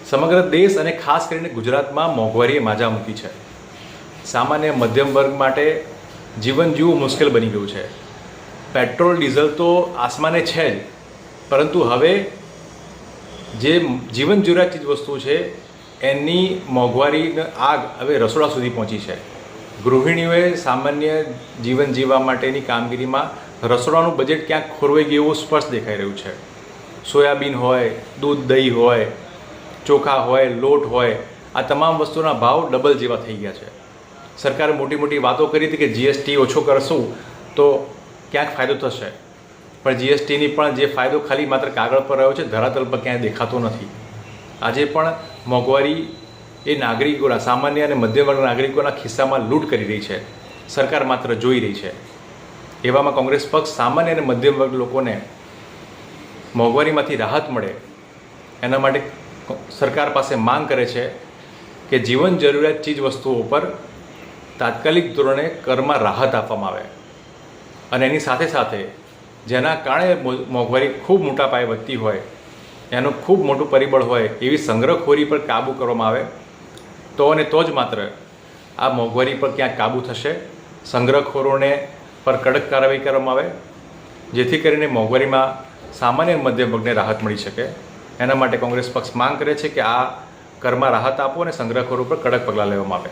સમગ્ર દેશ અને ખાસ કરીને ગુજરાતમાં મોંઘવારીએ માજા મૂકી છે. સામાન્ય મધ્યમ વર્ગ માટે જીવન જીવવું મુશ્કેલ બની ગયું છે. પેટ્રોલ ડીઝલ તો આસમાને છે જ, પરંતુ હવે જે જીવન જરૂરિયાત ચીજ વસ્તુ છે એની મોંઘવારીની આગ હવે રસોડા સુધી પહોંચી છે. ગૃહિણીઓએ સામાન્ય જીવન જીવવા માટેની કામગીરીમાં રસોડાનું બજેટ ક્યાંક ખોરવાઈ ગયું એવું સ્પષ્ટ દેખાઈ રહ્યું છે. સોયાબીન હોય, દૂધ દહીં હોય, ચોખા હોય, લોટ હોય, આ તમામ વસ્તુના ભાવ ડબલ જેવા થઈ ગયા છે. સરકારે મોટી મોટી વાતો કરી હતી કે જીએસટી ઓછો કરશું તો ક્યાંક ફાયદો થશે, પણ જીએસટીની પણ જે ફાયદો ખાલી માત્ર કાગળ પર રહ્યો છે, ધરાતલ પર ક્યાંય દેખાતો નથી. આજે પણ મોંઘવારી એ નાગરિકોના, સામાન્ય અને મધ્યમ વર્ગના નાગરિકોના ખિસ્સામાં લૂંટ કરી રહી છે. સરકાર માત્ર જોઈ રહી છે. એવામાં કોંગ્રેસ પક્ષ સામાન્ય અને મધ્યમ વર્ગ લોકોને મોંઘવારીમાંથી રાહત મળે એના માટે સરકાર પાસે માંગ કરે છે કે જીવન જરૂરિયાત ચીજ વસ્તુઓ પર તાત્કાલિક ધોરણે કરમાં રાહત આપવામાં આવે, અને એની સાથે સાથે જેના કારણે મોંઘવારી ખૂબ મોટા પાયે વધતી હોય, એનું ખૂબ મોટું પરિબળ હોય એવી સંગ્રહખોરી પર કાબૂ કરવામાં આવે તો અને તો જ માત્ર આ મોંઘવારી પર ક્યાંક કાબૂ થશે. સંગ્રહખોરોને પર કડક કાર્યવાહી કરવામાં આવે જેથી કરીને મોંઘવારીમાં સામાન્ય મધ્યમ વર્ગને રાહત મળી શકે. એના માટે કોંગ્રેસ પક્ષ માંગ કરે છે કે આ કરમાં રાહત આપો અને સંગ્રહખોરો પર કડક પગલાં લેવામાં આવે.